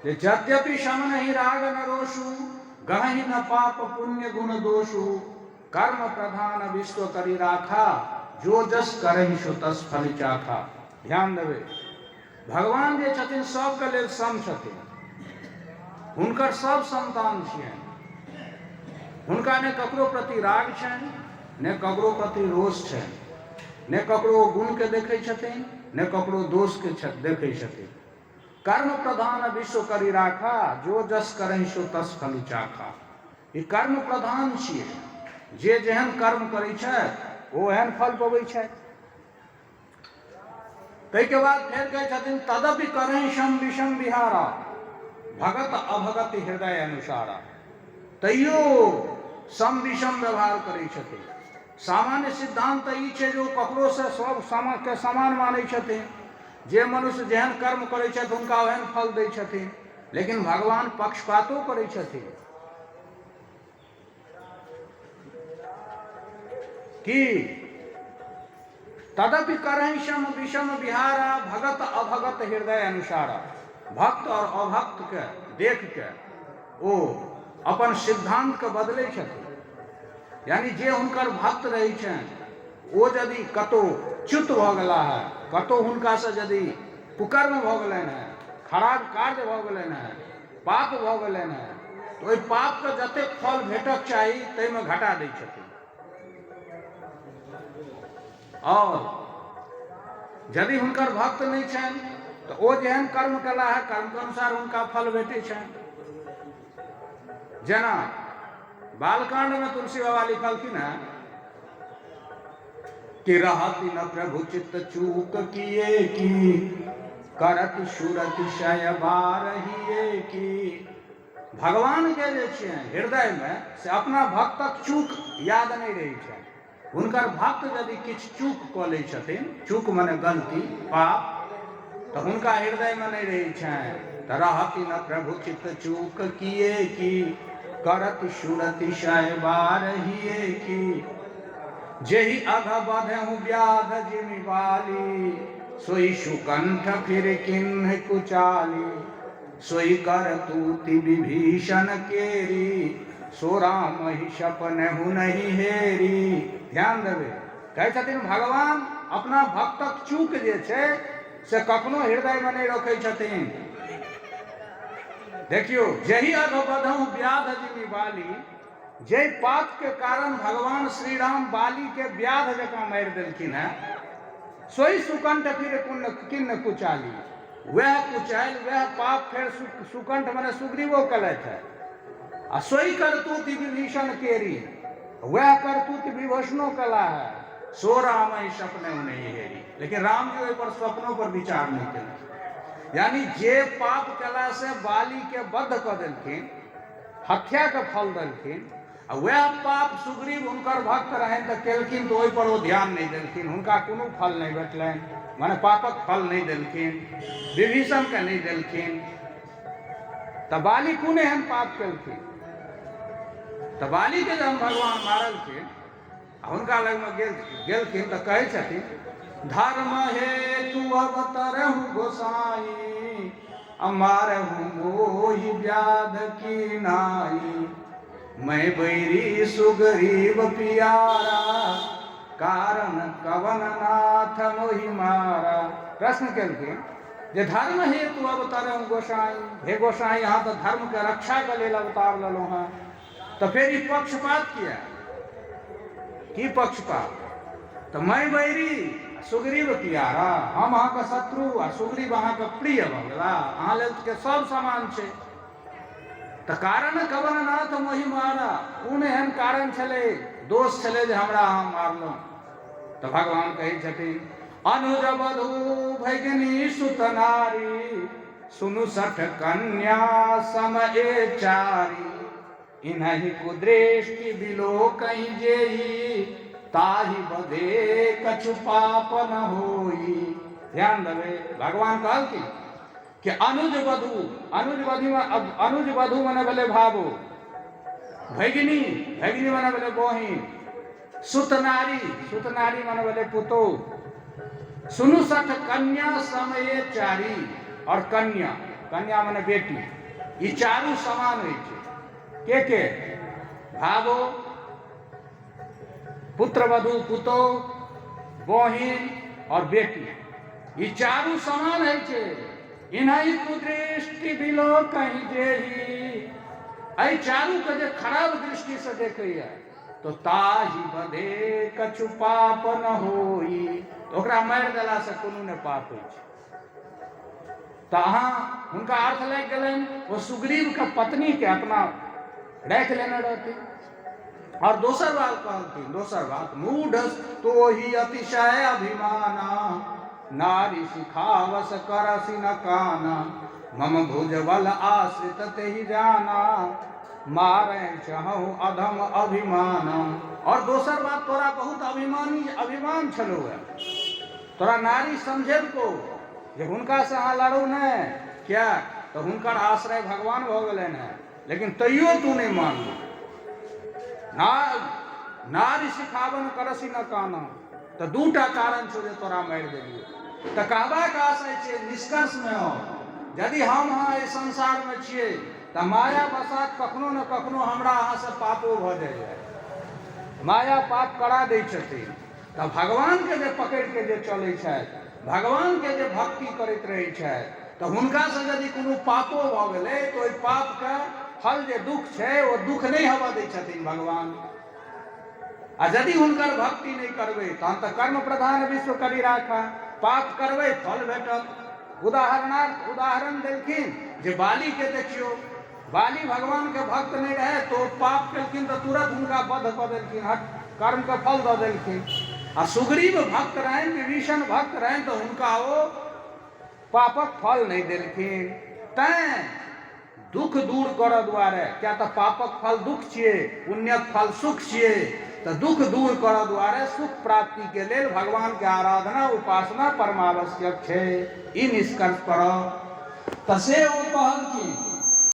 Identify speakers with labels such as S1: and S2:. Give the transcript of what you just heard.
S1: जे यद्यपि सम नहीं राग न रोषु, गहहि न पाप पुण्य गुण दोषु, कर्म प्रधान विश्व करी राखा, जो जस करहि सो तस फल चाखा। ध्यान देवे, भगवान जे छथिन सबके लेल सम छथिन, हुनकर सब संतान छियनि, हुनका ने ककरो प्रति राग छनि, ने ककरो प्रति रोष छनि, ने ककरो गुण के देखै छथिन, ने ककरो दोष के देखै छथिन। कर्म प्रधान विश्व करी राखा, जो जस करहि सो तस फल चाखा। ई कर्म प्रधान छियै, जे जेहन कर्म करै छथि ओ एहन फल पबै छथि। ताहिके बाद फेर कहै छथिन तदपि करहि सम विषम विहारा, भगत अभगत हृदय अनुसारा। तैयो सम विषम व्यवहार करै छथिन। सामान्य सिद्धांत ई छै जो ककरो से सब के समान मानै छथिन, जे मनुष्य जेहन कर्म करै छथि हुनका ओहन फल दै छथिन। लेकिन भगवान पक्षपातो करै छथिन कि तदपि करहि सम विषम विहारा, भगत अभगत हृदय अनुसारा। भक्त और अभक्त के देख के ओ अपन सिद्धांत के बदलै छथिन। यानी जे हुनकर भक्त रहै छनि ओ यदि कतौ च्युत भऽ गेला है, कतौ हुनका से यदि कुकर्म भऽ गेलनि है, खराब कार्य भऽ गेलनि है, पाप भऽ गेलनि है, तो ओहि पाप के जतेक फल भेटक चाही ताहिमे घटा दै छथिन। और यदि हुनकर भक्त नहीं छनि तो ओ जेहन कर्म कला है, कर्म के अनुसार हुनका फल भेटै छनि। जेना बालकांड में तुलसी बाबा लिखलखिन है कि रहति न प्रभु चित्त चूक किए की, करति सुरति शय बारहिए की। भगवान के जे छियनि हृदय में से अपना भक्तक चूक याद नहीं रही छै। हुनकर भक्त यदि किछु चूक कऽ लै छथिन, चूक मने गलती पाप, तो हुनका हृदय में नहीं रही छनि। तऽ रहति न प्रभु चित्त चूक किए की, करति सुरति शय बारहिए की। जेहि अघ बधहु व्याध जिमि बाली, सोई सुकंठ फिर किन्ह कुचाली। सोई करतूति विभीषण केरी, सो राम ही सपनहु नहीं हेरी। ध्यान देवे, कहै छथिन भगवान अपना भक्तक चूक जे छै से कखनो हृदय में नहीं रखै छथिन। देखियो, जेहि अघ बधहु व्याध जिमि बाली, जे पाप के कारण भगवान श्री राम बाली के व्याध जकाँ मारि देलखिन है, सोई सुकंठ फिर किन्न कुचाली। वह कुचाल, वह पाप फिर सुकंठ मने सुग्रीवो कलैथ है। आ सोई करतूति विभीषण केरी, वह करतूति विभीषणो कला है। सो राम ही सपने नहीं हेरी। लेकिन राम जी पर स्वप्नों पर विचार नहीं केलखिन। यानी जे पाप कला से बाली के बद्ध क देलखिन, हत्या के फल देलखिन, वह पाप सुग्रीव हुनकर भक्त रहन तऽ केलखिन, तो ओहि पर वो ध्यान नहीं देलखिन, हुनका कोनो फल नहीं भेटलनि, माने पापक फल नहीं देलखिन, विभीषण के नहीं देलखिन। तऽ बाली कोन एहन पाप केलखिन? तऽ बाली के जब भगवान मारलखिन, हुनका लग में गेलखिन तऽ कहै छथिन धर्म हेतु अवतरहु गोसाई, अमारहु मोहि व्याध की नाई। मैं बैरी सुग्रीव पियारा, कारण कवन नाथ मोहि मारा। प्रश्न केलखिन जे धर्म हेतु अवतरहु गोसाई, हे गोसाई यहाँ तो धर्म के रक्षा के लेल अवतार लेलहुँ हैं, तो फिर ई पक्षपात किया? की पक्षपात? तो मैं बैरी सुग्रीव पियारा, हम अहाँ के शत्रु आ सुग्रीव अहाँ के प्रिय भऽ गेला, अहाँ लेल के सब समान छै। तऽ कारण कवन नाथ मोहि मारा, कोन एहन कारण छलै, दोष छलै जे हमरा अहाँ मारलहुँ? तऽ भगवान कहै छथिन अनुज वधू भगिनी सुत नारी, सुनु सठ कन्या सम ए चारी। इन्हि कुदृष्टि बिलो कहीं जेही, ताहि बधे कछु पाप न होई। ध्यान देवे, भगवान कहलखिन कि अनुज वधू, अनुज वधू मने भेलै भाबो, भगिनी, भगिनी मने भेलै बहिन, सुत नारी मने भेलै पुतोह, सुनु सठ कन्या समय चारी। और कन्या कन्या मने बेटी, ई चारू समान होइ छै। के भावो, पुत्रवधू, पुतोह, बहिन और बेटी, ई चारू समान होइ छै। इन्हीं कुदृष्टि बिलो कहीं जेही, एहि चारू के जे खराब दृष्टि से देखैया तो ताही बधे कछु पाप न होई, तो ओकरा मारि देला से कोनो ने पाप होइ छै। तो अहाँ हुनका अर्थ लागि गेलनि, वो सुग्रीव के पत्नी के अपना राखि लेने रहती। और दोसर बात कहलखिन, दोसर बात, मूढ़ तो ही अतिशय अभिमाना, नारी सिखावस करसी न काना, मम भुजबल आश्रित तेहि जाना, मारे चाहू अधम अभिमान। और दोसर बात, तोरा बहुत अभिमान छलो है, तोरा नारी समझे को जे हुनका से अहाँ लड़ू ने क्या, तो हुनकर आश्रय भगवान भ गेलन है, लेकिन तैयो तू नहीं मानू। नारी सिखावन करसी न काना, तो दूटा कारण छो जे तोरा मारि देलियो। तो कहबाक आशय छै, निष्कर्ष में हो, यदि हम अहाँ इस संसार में छिए तो माया बसात कखनो न कखनो हमरा अहाँ से पापो भ जाइए, माया पाप करा दै छथिन। तो भगवान के जे पकड़ के जे चलै छथि, भगवान के जे भक्ति करैत रहै छथि, तो हुनका से यदि कोनो पापो भ गेलै तो ओहि पाप के फल जे दुख छै, ओ दुख नहीं हवा दै छथिन भगवान। आ यदि हुनकर भक्ति नहीं करबै तहन तऽ कर्म प्रधान विश्व करी राखा, पाप करबै फल भेटत। उदाहरण देलखिन जे बाली के देखियो, बाली भगवान के भक्त नहीं रहे तो पाप केलखिन तो तुरंत हुनका वध कऽ देलखिन, कर्म के फल दऽ देलखिन। आ सुग्रीव भक्त रहनि, विभीषण भक्त रहनि, तो हुनका ओ पापक फल नहीं देलखिन। तैं दुख दूर करऽ दुआरे, क्या तो पापक फल दुख छिए, पुण्यक फल सुख छिए, तो दुख दूर करऽ दुआरे सुख प्राप्ति के लेल भगवान के आराधना उपासना परमावश्यक छै। ई निष्कर्ष पर तऽ से ओ कहलखिन